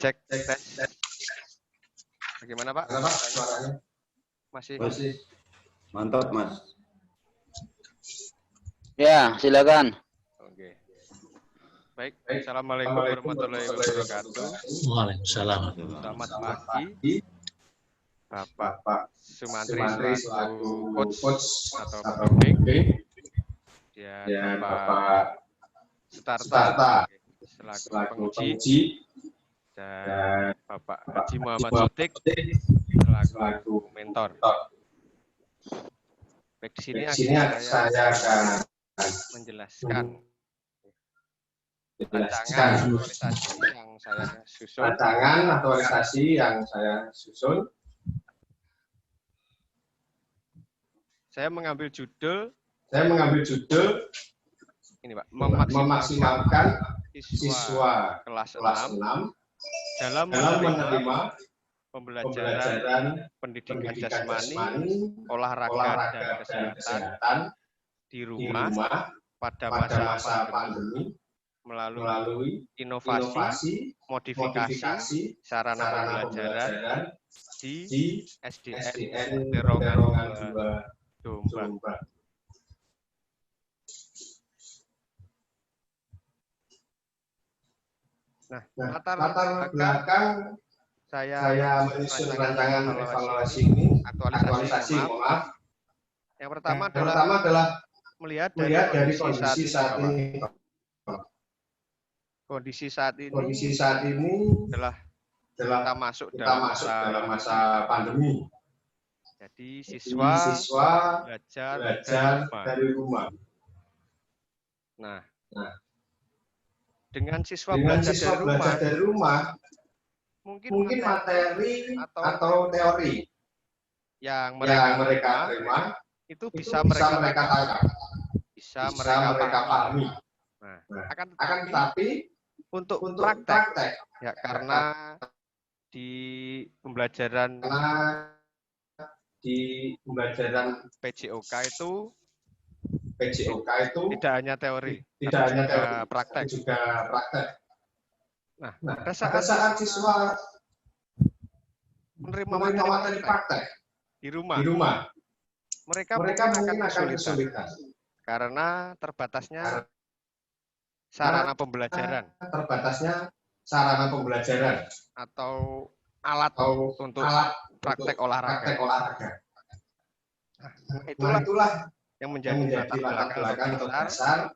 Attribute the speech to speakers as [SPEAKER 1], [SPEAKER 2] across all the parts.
[SPEAKER 1] Cek tes. Bagaimana Pak?
[SPEAKER 2] Suaranya?
[SPEAKER 1] Masih.
[SPEAKER 2] Mantap Mas.
[SPEAKER 3] Ya, silakan.
[SPEAKER 1] Oke. Baik, Assalamualaikum warahmatullahi wabarakatuh.
[SPEAKER 4] Waalaikumsalam.
[SPEAKER 1] Selamat pagi, Bapak Sumantri selaku coach atau pembimbing, dan Bapak Sutarta selaku penguji, dan Bapak Haji Muhammad Sotik selaku mentor. Baik, di sini saya akan menjelaskan rancangan aktualisasi yang saya susun. Saya mengambil judul ini Pak, memaksimalkan siswa kelas 6 dalam menerima pembelajaran pendidikan jasmani, olahraga dan kesehatan di rumah pada masa pandemi melalui inovasi, modifikasi sarana pembelajaran di SDN Terongan Domba. Nah, latar belakang saya menyusun rancangan evaluasi ini, aktualisasi, maaf. Yang pertama adalah melihat dari kondisi saat ini. Kondisi saat ini adalah kita masuk dalam masa pandemi. Jadi siswa belajar dari rumah. Nah, dengan siswa belajar dari rumah, mungkin materi atau teori yang mereka terima itu bisa mereka tangkap, bisa mereka pahami. Nah, akan tetapi untuk praktek ya, karena di pembelajaran PJOK itu tidak hanya teori, tapi juga praktek. Nah, pada saat siswa menerima materi praktek di rumah, mereka mungkin akan kesulitan karena terbatasnya sarana pembelajaran atau alat untuk praktek olahraga. Nah, itulah yang menjadi latar belakang dasar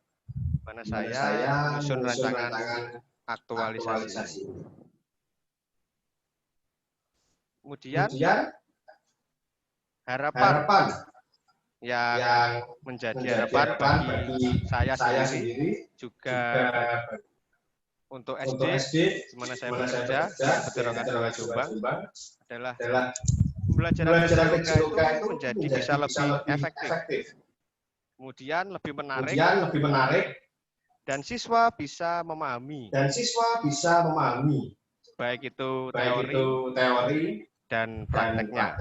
[SPEAKER 1] mana saya menyusun rancangan aktualisasi. Kemudian harapan yang menjadi harapan bagi saya sendiri juga untuk SD di mana saya bekerja di Terongan Jombang adalah pembelajaran PJOK itu menjadi bisa lebih efektif, kemudian lebih menarik, dan siswa bisa memahami baik itu teori dan prakteknya.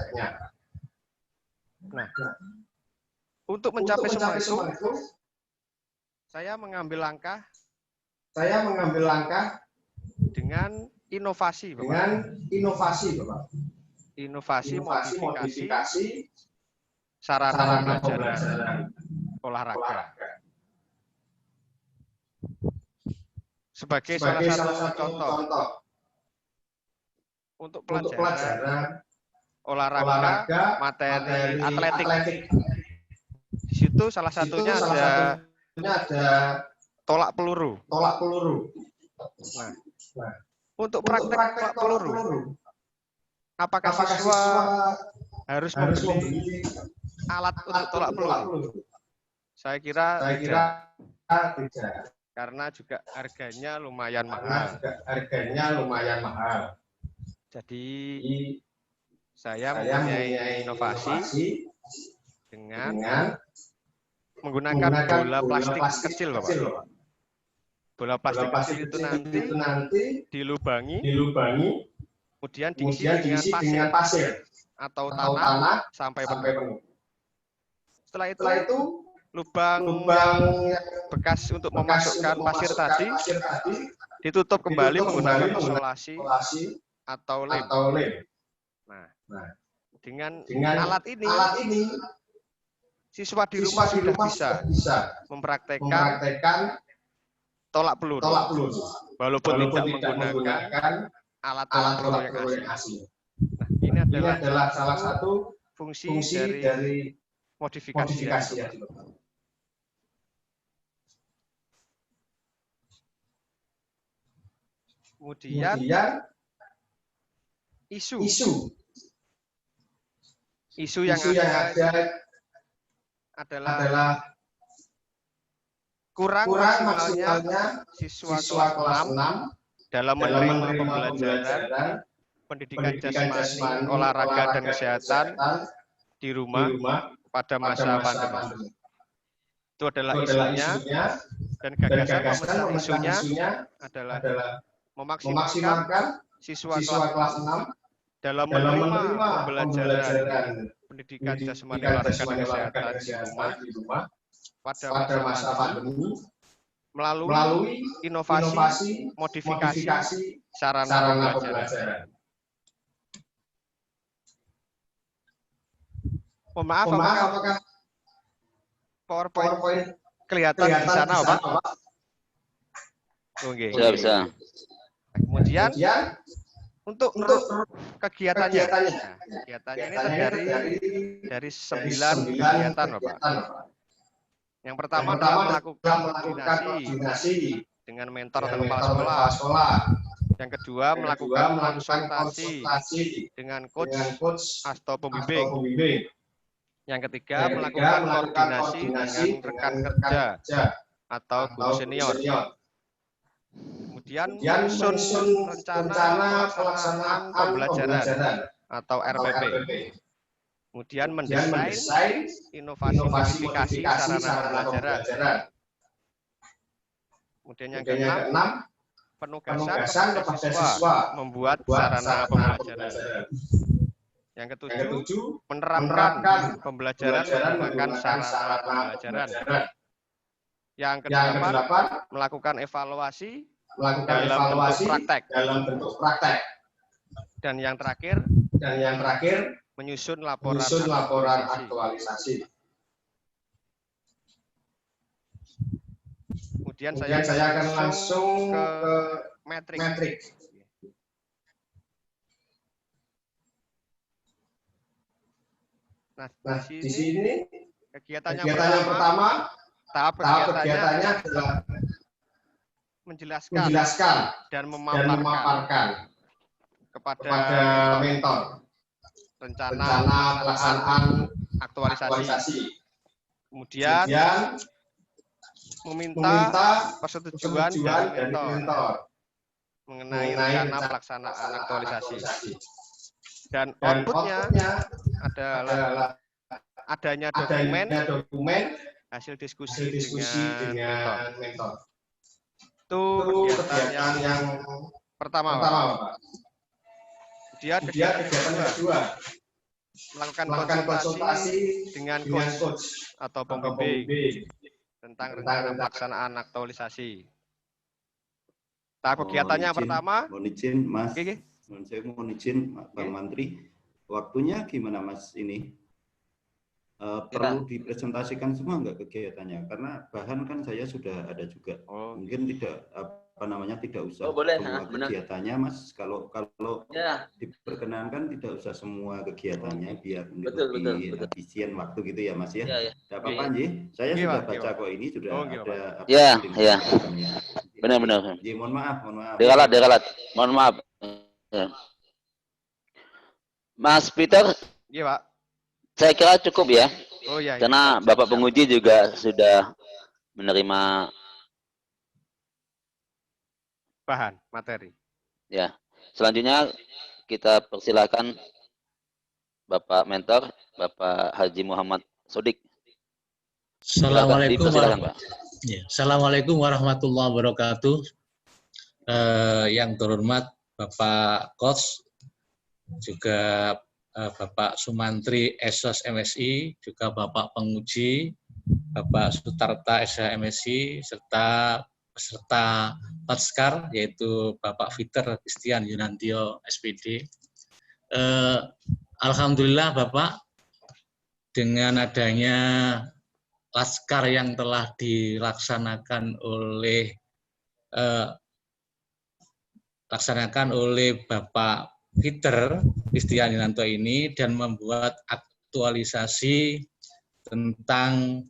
[SPEAKER 1] Nah, untuk mencapai semua itu, saya mengambil langkah dengan inovasi, Bapak. Inovasi modifikasi sarana pembelajaran olahraga. Sebagai salah satu contoh untuk pelajaran olahraga materi atletik. Di situ salah satunya ada tolak peluru. Nah, untuk praktek tolak peluru, apakah siswa harus membeli alat untuk tolak peluru? Saya kira tidak. Karena juga harganya lumayan mahal. Jadi saya mempunyai inovasi dengan menggunakan bola plastik kecil, Bapak. Bola plastik kecil itu nanti dilubangi, kemudian diisi dengan pasir atau tanah sampai penuh. Setelah itu lubang bekas untuk memasukkan pasir tadi
[SPEAKER 3] ditutup kembali menggunakan isolasi atau lem. Nah, dengan alat ini siswa di rumah sudah bisa mempraktekkan tolak peluru, walaupun tidak menggunakan alat tolak peluru yang asli. Nah, ini adalah salah satu fungsi dari modifikasi. Kemudian isu yang ada adalah kurang maksimalnya siswa kelas 6 dalam menerima pembelajaran pendidikan jasmani, olahraga, dan kesehatan di rumah pada masa pandemi. Itu adalah isunya, dan gagasan pemecah isunya adalah memaksimalkan siswa kelas 6 dalam menerima pembelajaran pendidikan jasmani, olahraga, dan kesehatan di rumah pada masa pandemi melalui inovasi, modifikasi sarana pembelajaran. Oh, maaf, apakah PowerPoint kelihatan di sana, Pak? Oke.
[SPEAKER 4] Bisa.
[SPEAKER 3] Kemudian untuk kegiatannya. Nah, kegiatannya ini terdiri dari 9 kegiatan, Bapak. Yang pertama adalah melakukan koordinasi dengan mentor atau kepala sekolah. Yang kedua, melakukan konsultasi dengan coach atau pembimbing. Yang ketiga, melakukan koordinasi dengan rekan kerja atau guru senior. Kemudian menyusun rencana pelaksanaan pembelajaran atau RPP. Kemudian mendesain inovasi modifikasi sarana pembelajaran. Kemudian yang keenam, penugasan kepada siswa membuat sarana pembelajaran. Yang ketujuh, menerapkan pembelajaran menggunakan sarana pembelajaran. Yang kedelapan, melakukan evaluasi dalam bentuk praktek. Dan yang terakhir, menyusun laporan aktualisasi. Kemudian saya akan langsung ke metrik. Nah, di sini kegiatan yang pertama, tahap kegiatannya adalah menjelaskan dan memaparkan kepada mentor rencana pelaksanaan aktualisasi. Kemudian meminta persetujuan dari mentor mengenai rencana pelaksanaan aktualisasi. Dan outputnya adalah adanya dokumen hasil diskusi dengan mentor. Itu kegiatan yang pertama, Pak. Kemudian kegiatan kedua, melakukan konsultasi dengan coach atau pembimbing tentang rencana pelaksanaan aktualisasi. Tahap kegiatannya pertama.
[SPEAKER 2] Mohon izin, Mas. Saya mohon izin, Bang Mantri. Waktunya gimana, Mas, ini? Perlu dipresentasikan semua enggak kegiatannya? Karena bahan kan saya sudah ada juga. Mungkin tidak tidak usah semua kegiatannya, Mas. Kalau diperkenankan tidak usah semua kegiatannya biar lebih efisien waktu gitu ya, Mas ya. Tidak apa-apa, Nji. Saya sudah baca kok ini sudah ada.
[SPEAKER 4] Ya. Benar.
[SPEAKER 2] Nji, mohon maaf.
[SPEAKER 4] Diralat. Mohon maaf. Ya. Mas Peter.
[SPEAKER 3] Iya, Pak.
[SPEAKER 4] Saya kira cukup ya.
[SPEAKER 3] Oh ya.
[SPEAKER 4] Karena Bapak penguji juga sudah menerima
[SPEAKER 3] bahan materi.
[SPEAKER 4] Ya. Selanjutnya kita persilakan Bapak mentor, Bapak Haji Muhammad Sodik.
[SPEAKER 5] Assalamualaikum warahmatullahi wabarakatuh. Yang terhormat Bapak Coach, juga Bapak Sumantri Esos MSI, juga Bapak penguji, Bapak Sutarta SH MSI, serta peserta Patskar, yaitu Bapak Fiter Christian Yunantio, SPD. Alhamdulillah Bapak, dengan adanya Laskar yang telah dilaksanakan oleh Bapak Fiter Christian Yunantio ini dan membuat aktualisasi tentang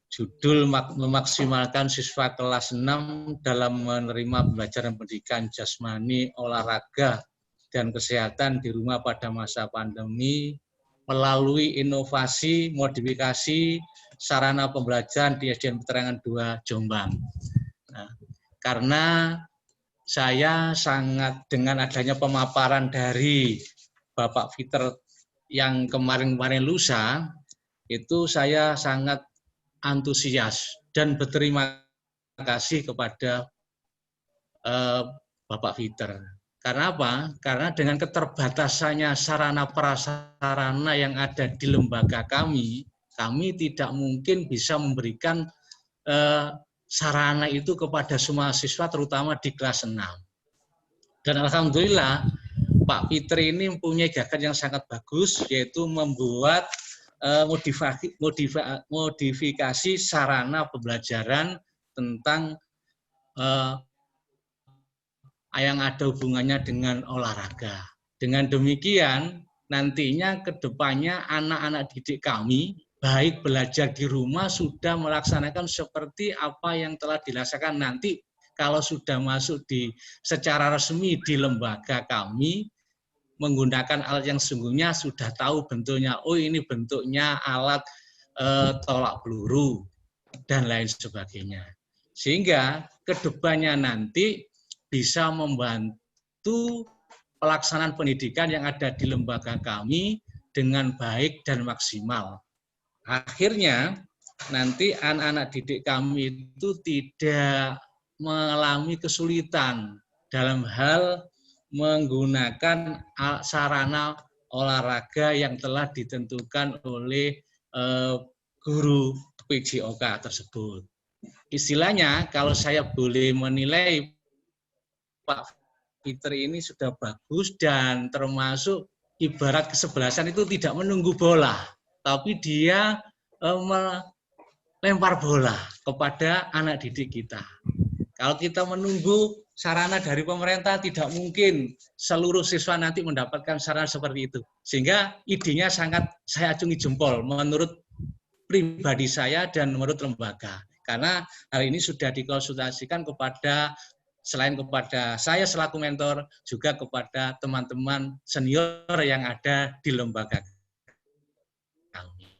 [SPEAKER 5] judul memaksimalkan siswa kelas 6 dalam menerima pembelajaran pendidikan jasmani, olahraga, dan kesehatan di rumah pada masa pandemi melalui inovasi, modifikasi, sarana pembelajaran di SDN Peterangan 2 Jombang. Nah, karena saya sangat dengan adanya pemaparan dari Bapak Fiter yang kemarin-kemarin lusa, itu saya sangat antusias dan berterima kasih kepada Bapak Fiter. Karena apa? Karena dengan keterbatasannya sarana prasarana yang ada di lembaga kami tidak mungkin bisa memberikan sarana itu kepada semua siswa, terutama di kelas 6. Dan alhamdulillah Pak Fiter ini mempunyai gagasan yang sangat bagus, yaitu membuat modifikasi sarana pembelajaran tentang yang ada hubungannya dengan olahraga. Dengan demikian, nantinya ke depannya anak-anak didik kami, baik belajar di rumah sudah melaksanakan seperti apa yang telah dilaksanakan nanti kalau sudah masuk secara resmi di lembaga kami, menggunakan alat yang sesungguhnya sudah tahu bentuknya. Oh, ini bentuknya alat tolak peluru dan lain sebagainya. Sehingga kedepannya nanti bisa membantu pelaksanaan pendidikan yang ada di lembaga kami dengan baik dan maksimal. Akhirnya nanti anak-anak didik kami itu tidak mengalami kesulitan dalam hal menggunakan sarana olahraga yang telah ditentukan oleh guru PJOK tersebut. Istilahnya, kalau saya boleh menilai, Pak Fiter ini sudah bagus dan termasuk ibarat kesebelasan itu tidak menunggu bola, tapi dia melempar bola kepada anak didik kita. Kalau kita menunggu sarana dari pemerintah, tidak mungkin seluruh siswa nanti mendapatkan sarana seperti itu. Sehingga idenya sangat saya acungi jempol menurut pribadi saya dan menurut lembaga. Karena hal ini sudah dikonsultasikan selain kepada saya selaku mentor, juga kepada teman-teman senior yang ada di lembaga kami.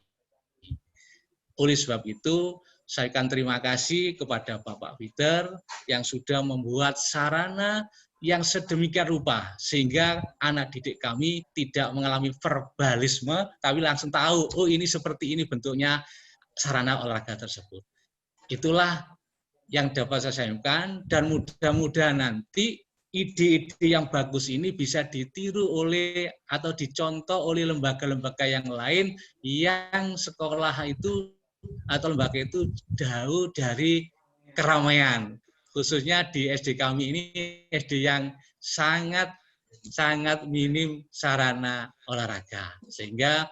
[SPEAKER 5] Oleh sebab itu, saya akan terima kasih kepada Bapak Fiter yang sudah membuat sarana yang sedemikian rupa sehingga anak didik kami tidak mengalami verbalisme tapi langsung tahu, oh ini seperti ini bentuknya sarana olahraga tersebut. Itulah yang dapat saya sampaikan dan mudah-mudahan nanti ide-ide yang bagus ini bisa ditiru oleh atau dicontoh oleh lembaga-lembaga yang lain yang sekolah itu atau lembaga itu jauh dari keramaian, khususnya di SD kami ini SD yang sangat minim sarana olahraga. Sehingga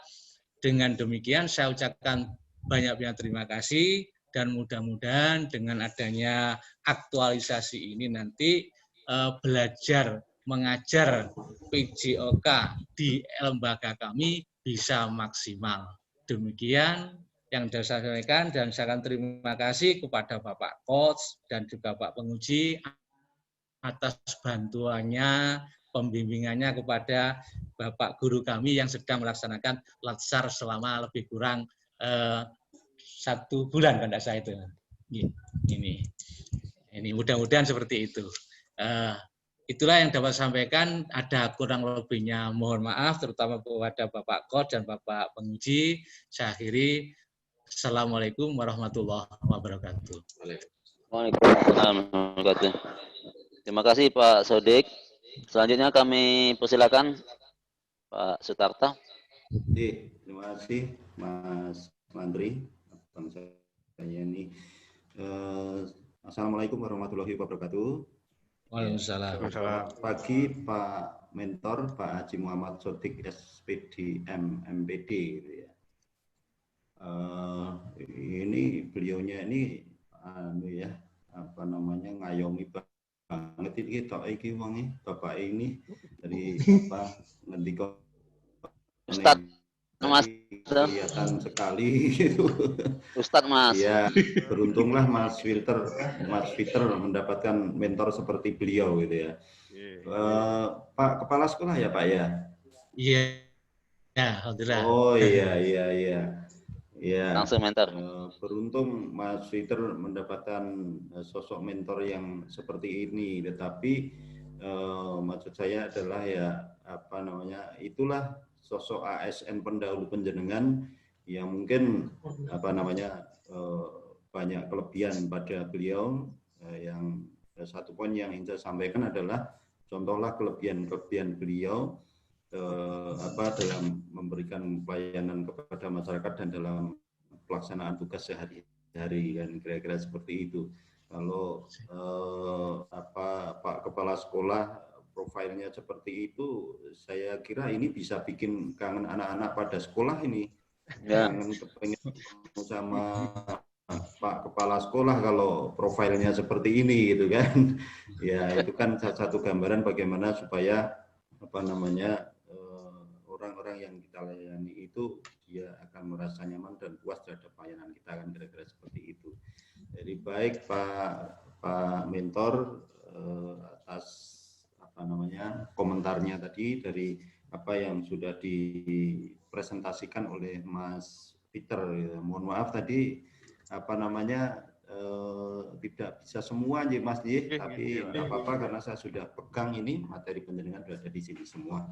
[SPEAKER 5] dengan demikian saya ucapkan banyak-banyak terima kasih dan mudah-mudahan dengan adanya aktualisasi ini nanti belajar mengajar PJOK di lembaga kami bisa maksimal. Demikian yang saya sampaikan dan saya akan terima kasih kepada Bapak Coach dan juga Pak Penguji atas bantuannya, pembimbingannya kepada Bapak Guru kami yang sedang melaksanakan latsar selama lebih kurang 1 bulan pada saya itu. Ini mudah-mudahan seperti itu. Itulah yang dapat saya sampaikan. Ada kurang lebihnya mohon maaf, terutama kepada Bapak Coach dan Bapak Penguji. Saya akhiri. Assalamualaikum warahmatullahi wabarakatuh.
[SPEAKER 4] Waalaikumsalam warahmatullahi wabarakatuh. Terima kasih Pak Sodik. Selanjutnya kami persilakan Pak Sutarta.
[SPEAKER 2] Terima kasih Mas Mandri. Bang saya ini Assalamualaikum warahmatullahi wabarakatuh.
[SPEAKER 5] Waalaikumsalam.
[SPEAKER 2] Selamat pagi Pak Mentor, Pak Haji Muhammad Sodik SPD MPD. Gitu ya. Ini beliaunya ini ya apa namanya ngayomi banget iki wonge bapak ini dari apa ngendika
[SPEAKER 4] Ustadz Mas
[SPEAKER 2] kelihatan sekali gitu.
[SPEAKER 4] Ustadz Mas.
[SPEAKER 2] Iya, beruntunglah Mas Filter mendapatkan mentor seperti beliau gitu ya. Pak Kepala Sekolah ya Pak ya?
[SPEAKER 5] Iya. Ya, alhamdulillah.
[SPEAKER 2] Oh iya. Ya,
[SPEAKER 4] Langsung mentor.
[SPEAKER 2] Beruntung Mas Filter mendapatkan sosok mentor yang seperti ini, tetapi maksud saya adalah ya apa namanya itulah sosok ASN pendahulu penjenengan yang mungkin apa namanya banyak kelebihan pada beliau. Yang satu poin yang ingin saya sampaikan adalah contohlah kelebihan beliau dalam memberikan pelayanan kepada masyarakat dan dalam pelaksanaan tugas sehari-hari kan kira-kira seperti itu. Kalau Pak Kepala Sekolah profilnya seperti itu, saya kira ini bisa bikin kangen anak-anak pada sekolah ini.
[SPEAKER 4] Ya.
[SPEAKER 2] Kangen kepengen sama Pak Kepala Sekolah kalau profilnya seperti ini gitu kan. Ya itu kan satu gambaran bagaimana supaya apa namanya orang-orang yang kita layani itu dia akan merasa nyaman dan puas terhadap pelayanan kita kan kira-kira seperti itu. Jadi baik Pak Mentor atas apa namanya komentarnya tadi dari apa yang sudah dipresentasikan oleh Mas Peter. Mohon maaf tadi apa namanya tidak bisa semua aja Mas tapi tidak apa-apa karena saya sudah pegang ini materi penjenengan sudah ada di sini semua.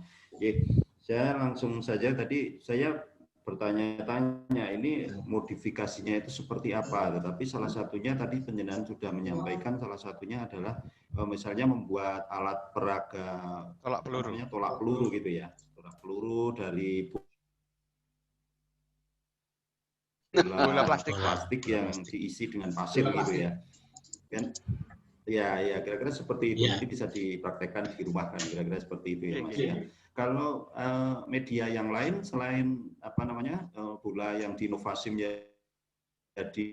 [SPEAKER 2] Saya langsung saja tadi saya bertanya-tanya ini modifikasinya itu seperti apa, tetapi salah satunya tadi penjenengan sudah menyampaikan salah satunya adalah misalnya membuat alat peraga tolak peluru gitu ya, tolak peluru dari bola plastik yang diisi dengan pasir gitu ya, kan? Ya kira-kira seperti itu nanti bisa dipraktekkan di rumah kan kira-kira seperti itu ya Mas ya. Kalau media yang lain selain apa namanya bola yang diinovasi menjadi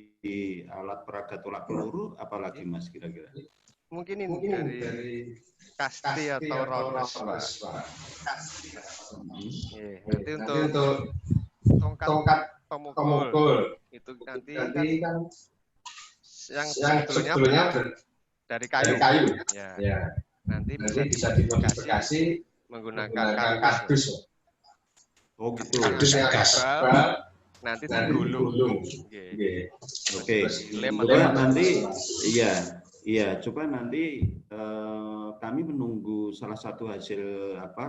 [SPEAKER 2] alat peraga tolak peluru, apalagi Mas kira-kira?
[SPEAKER 3] Mungkin ini dari kasti atau rollers, Pak. Nanti untuk tongkat pemukul itu nanti kan yang sebetulnya dari kayu. Ya. Nanti bisa dimodifikasi menggunakan kardus.
[SPEAKER 2] Oh gitu.
[SPEAKER 3] Nanti digulung.
[SPEAKER 2] Oke. Coba nanti coba nanti kami menunggu salah satu hasil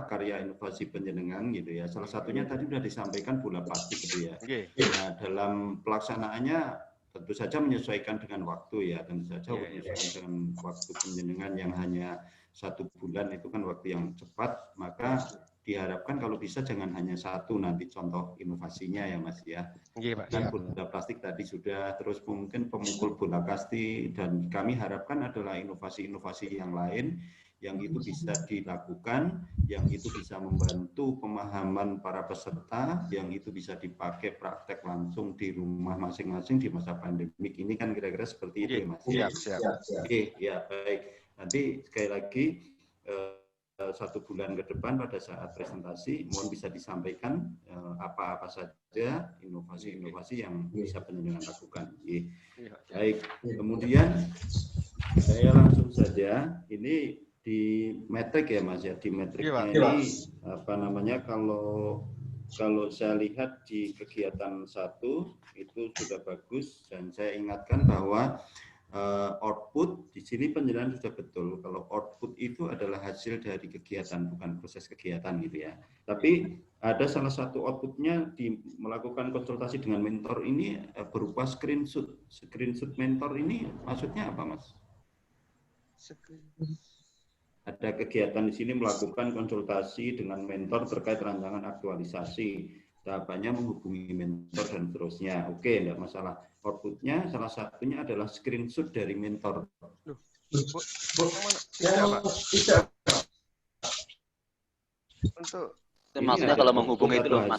[SPEAKER 2] karya inovasi penjenengan gitu ya. Salah satunya tadi sudah disampaikan bola plastik gitu ya. Nah, dalam pelaksanaannya tentu saja menyesuaikan dengan waktu ya, tentu saja menyesuaikan dengan waktu penjenengan yang hanya 1 bulan itu kan waktu yang cepat, maka diharapkan kalau bisa jangan hanya satu nanti contoh inovasinya ya Mas ya. Dan bola plastik tadi sudah, terus mungkin pemukul bola kasti, dan kami harapkan adalah inovasi-inovasi yang lain yang itu bisa dilakukan, yang itu bisa membantu pemahaman para peserta, yang itu bisa dipakai praktek langsung di rumah masing-masing di masa pandemik ini kan kira-kira seperti itu ya Mas.
[SPEAKER 3] Siap.
[SPEAKER 2] Oke, ya baik. Nanti sekali lagi 1 bulan ke depan pada saat presentasi mohon bisa disampaikan apa-apa saja inovasi-inovasi yang bisa penjenengan lakukan. Baik, kemudian saya langsung saja ini di metrik ya Mas ya, di metriknya ini apa namanya kalau saya lihat di kegiatan 1 itu sudah bagus, dan saya ingatkan bahwa output di sini penjelasan sudah betul. Kalau output itu adalah hasil dari kegiatan, bukan proses kegiatan gitu ya. Tapi ada salah satu outputnya di melakukan konsultasi dengan mentor ini berupa screenshot. Screenshot mentor ini maksudnya apa Mas? Ada kegiatan di sini melakukan konsultasi dengan mentor terkait rancangan aktualisasi. tahapannya menghubungi mentor dan seterusnya. Oke, enggak masalah. Outputnya salah satunya adalah screenshot dari mentor.
[SPEAKER 1] Tidak.
[SPEAKER 3] Untuk
[SPEAKER 4] Maksudnya kalau menghubungi itu loh, Mas.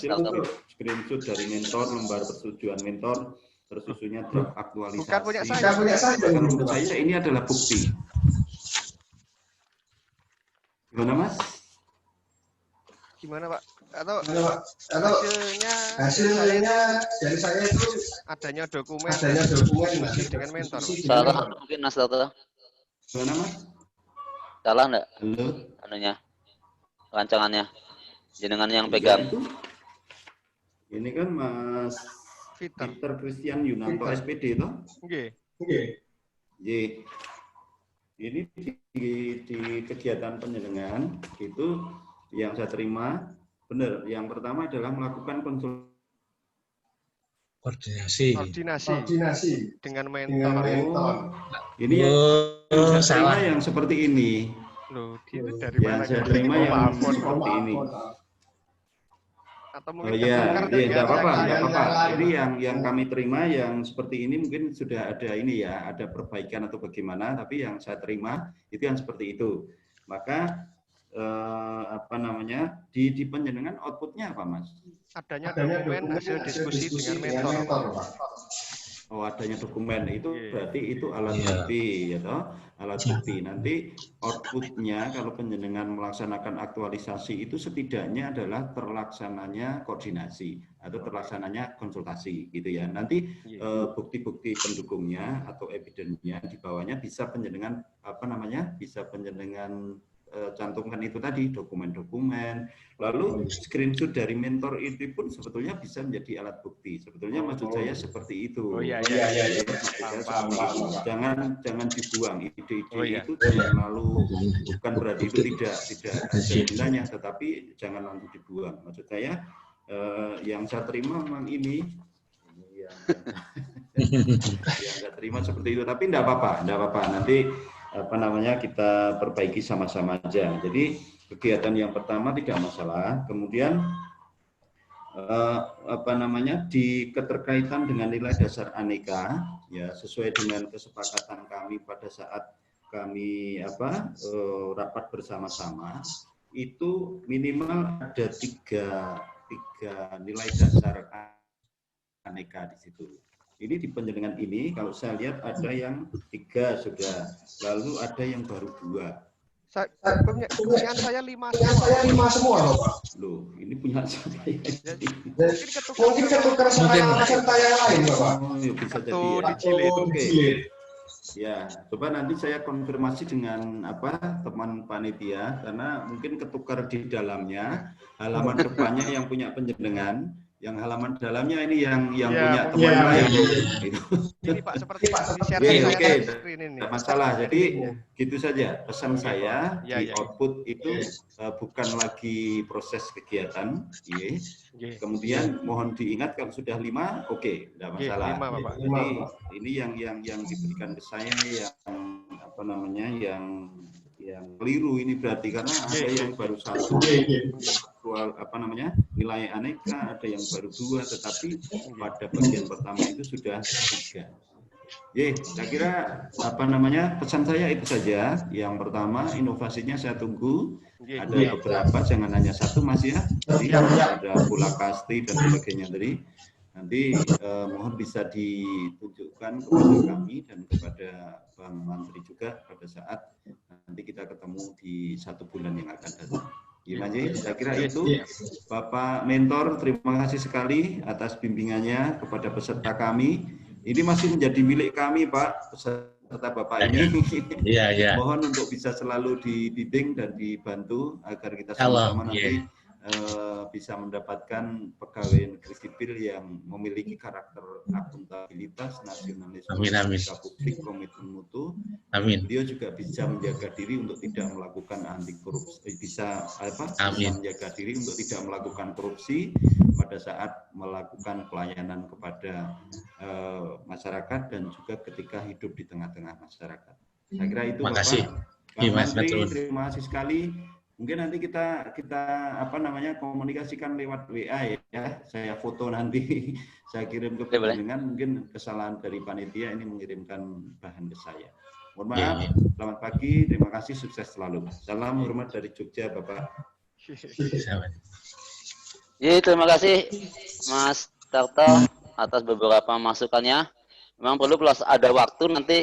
[SPEAKER 2] Screenshot dari mentor, lembar persetujuan mentor, tersusunnya draft aktualisasi.
[SPEAKER 3] bukan punya saya.
[SPEAKER 2] Kalau menurut saya ini adalah bukti. Gimana, Mas?
[SPEAKER 3] Gimana, Pak? Atau
[SPEAKER 1] hasilnya dari saya itu
[SPEAKER 3] adanya dokumen dengan mentor.
[SPEAKER 4] Salah mungkin Mas Toto.
[SPEAKER 2] Gimana, Mas?
[SPEAKER 4] Salah enggak?
[SPEAKER 2] Halo?
[SPEAKER 4] Anunya. Rancangannya. Jenengan yang
[SPEAKER 2] Ya,
[SPEAKER 4] pegang.
[SPEAKER 2] itu. Ini kan Mas Peter Christian Yunanto SPD itu.
[SPEAKER 3] Nggih.
[SPEAKER 2] Ini di kegiatan penjenengan itu yang saya terima benar. Yang pertama adalah melakukan
[SPEAKER 5] Koordinasi
[SPEAKER 3] dengan mentor.
[SPEAKER 2] Ini yang saya terima yang seperti ini.
[SPEAKER 3] Loh, itu dari
[SPEAKER 2] Yang
[SPEAKER 3] mana?
[SPEAKER 2] saya terima yang seperti ini.
[SPEAKER 3] Atau mungkin
[SPEAKER 2] Tidak apa-apa. Ini yang kami terima yang seperti ini mungkin sudah ada ini ya, ada perbaikan atau bagaimana. Tapi yang saya terima itu yang seperti itu. Maka di penjenengan outputnya apa, Mas?
[SPEAKER 3] Adanya dokumen hasil diskusi dengan mentor.
[SPEAKER 2] Oh, adanya dokumen itu berarti itu alat bukti, ya toh? Alat bukti. Nanti outputnya kalau penjenengan melaksanakan aktualisasi itu setidaknya adalah terlaksananya koordinasi atau terlaksananya konsultasi, gitu ya. Nanti bukti-bukti pendukungnya atau evidence-nya di bawahnya bisa penjenengan bisa penjenengan cantumkan itu tadi dokumen-dokumen, lalu screenshot dari mentor itu pun sebetulnya bisa menjadi alat bukti. Sebetulnya maksud saya seperti itu. Jangan dibuang ide-ide itu terlalu, bukan berarti itu tidak ada gunanya, tetapi jangan langsung dibuang. Maksud saya yang saya terima memang ini yang saya terima seperti itu, tapi tidak apa-apa. Nanti kita perbaiki sama-sama aja. Jadi kegiatan yang pertama tidak masalah. Kemudian di keterkaitan dengan nilai dasar aneka, ya sesuai dengan kesepakatan kami pada saat kami rapat bersama-sama, itu minimal ada tiga nilai dasar aneka di situ. Ini di penjenengan ini kalau saya lihat ada yang 3 sudah, lalu ada yang baru 2.
[SPEAKER 3] Punyaan saya 5
[SPEAKER 1] semua loh, Pak.
[SPEAKER 2] Loh, ini punya saya.
[SPEAKER 3] Mungkin ketukar
[SPEAKER 1] sama peserta yang lain, Bapak.
[SPEAKER 2] Oh, ya bisa jadi ya. Oke. Ya, coba nanti saya konfirmasi dengan teman panitia karena mungkin ketukar di dalamnya, halaman depannya yang punya penjenengan, yang halaman dalamnya ini yang punya teman lain.
[SPEAKER 3] Ini Pak seperti share
[SPEAKER 2] Oke, tidak masalah. Jadi gitu saja pesan saya di output itu bukan lagi proses kegiatan. Kemudian mohon diingat kalau sudah 5, oke, tidak masalah. Jadi ini yang diberikan ke saya yang keliru ini berarti karena ada yang baru 1 nilai aneka, ada yang baru 2, tetapi pada bagian pertama itu sudah 3. Saya kira pesan saya itu saja. Yang pertama inovasinya saya tunggu. Ada beberapa, jangan hanya 1 Mas ya. Jadi ada pula kasti dan sebagainya tadi. Nanti mohon bisa ditunjukkan kepada kami dan kepada Bang Mantri juga pada saat nanti kita ketemu di 1 bulan yang akan datang. Gimana? Saya kira itu. Bapak Mentor, terima kasih sekali atas bimbingannya kepada peserta kami. Ini masih menjadi milik kami, Pak, peserta Bapak ini. Mohon untuk bisa selalu dibimbing dan dibantu agar kita sama-sama nanti bisa mendapatkan pegawai negeri sipil yang memiliki karakter akuntabilitas, nasionalisme, etika publik, komitmen mutu. Dia juga bisa menjaga diri untuk tidak melakukan anti korupsi, bisa menjaga diri untuk tidak melakukan korupsi pada saat melakukan pelayanan kepada masyarakat dan juga ketika hidup di tengah-tengah masyarakat. Saya kira itu, Bapak. Pak Menteri, terima kasih sekali. Mungkin nanti kita apa namanya komunikasikan lewat WA ya. Saya foto nanti saya kirim ke panjenengan. Mungkin kesalahan dari panitia ini mengirimkan bahan ke saya. Mohon maaf. Selamat pagi. Terima kasih. Sukses selalu. Salam hormat dari Jogja, Bapak.
[SPEAKER 4] Ya, terima kasih Mas Tarto atas beberapa masukannya. Memang perlu kalau ada waktu nanti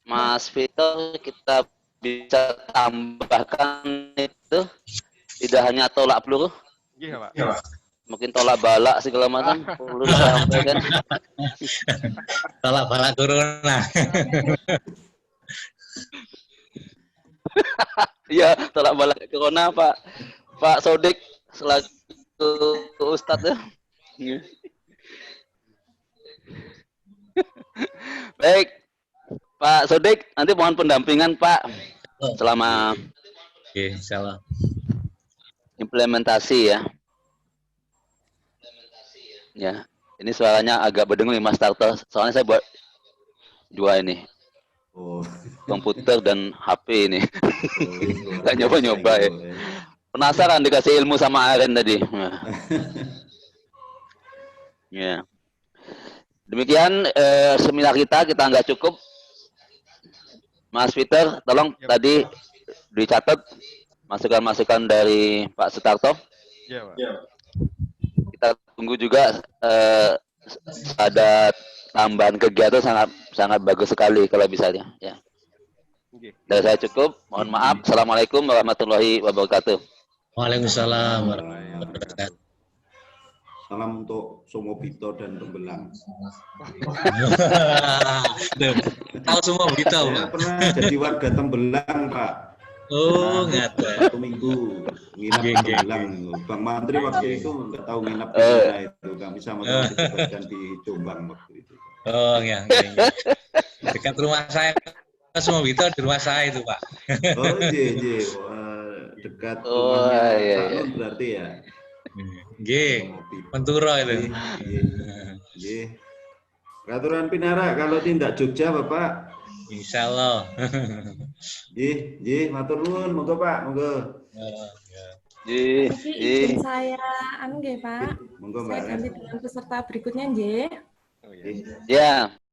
[SPEAKER 4] Mas Vito kita bisa tambahkan itu tidak hanya tolak peluru,
[SPEAKER 3] Iya, Pak.
[SPEAKER 4] mungkin tolak balak segala macam perlu disampaikan.
[SPEAKER 5] Tolak balak corona.
[SPEAKER 4] Iya, tolak balak corona Pak Sodik selaku Ustadz ya. Baik, Pak Sodik, nanti mohon pendampingan Pak selama
[SPEAKER 5] Insyaallah.
[SPEAKER 4] implementasi ya. Ya, ini suaranya agak berdengung nih Mas Tarto. Soalnya saya buat dua ini,
[SPEAKER 2] Oh,
[SPEAKER 4] komputer dan HP ini. Nggak
[SPEAKER 2] luar
[SPEAKER 4] nyoba-nyoba
[SPEAKER 2] biasa
[SPEAKER 4] ya.
[SPEAKER 2] itu,
[SPEAKER 4] Penasaran dikasih ilmu sama Aren tadi. Ya. Demikian seminar kita nggak cukup. Mas Peter, tolong tadi dicatat masukan-masukan dari Pak Sutarto.
[SPEAKER 3] Iya, Pak.
[SPEAKER 4] Kita tunggu juga ada tambahan kegiatan sangat bagus sekali kalau bisa ya. Dari saya cukup. Mohon maaf. Assalamualaikum warahmatullahi wabarakatuh.
[SPEAKER 5] Waalaikumsalam warahmatullahi wabarakatuh.
[SPEAKER 2] Salam untuk Somobito dan Tembelang.
[SPEAKER 5] Tahu semua berita,
[SPEAKER 2] Saya
[SPEAKER 5] Pak.
[SPEAKER 2] pernah jadi warga Tembelang, Pak.
[SPEAKER 5] Oh, nggak ada.
[SPEAKER 2] 1 minggu nginap di
[SPEAKER 5] Geng.
[SPEAKER 2] Tembelang. Bang Mantri waktu itu nggak tahu nginap di mana itu. Kami sama-sama ditugaskan di Jombang waktu itu.
[SPEAKER 5] Oh, ya. Dekat rumah saya. Semua berita di rumah saya itu, Pak.
[SPEAKER 2] Oh, iya. Wah, dekat
[SPEAKER 4] Oh,
[SPEAKER 2] rumahnya
[SPEAKER 4] iya.
[SPEAKER 2] Cak Nun berarti ya.
[SPEAKER 5] Nggih, Penturo itu.
[SPEAKER 2] Nggih. Peraturan Pinara kalau tindak Jogja, Bapak.
[SPEAKER 5] Insyaallah.
[SPEAKER 2] Nggih, matur nuwun, monggo Pak, monggo.
[SPEAKER 6] Izin saya nggih, Pak.
[SPEAKER 2] Monggo Mbak
[SPEAKER 6] Saya
[SPEAKER 2] Ren.
[SPEAKER 6] ganti dengan peserta berikutnya nggih.
[SPEAKER 3] Oh, iya.
[SPEAKER 4] Ya.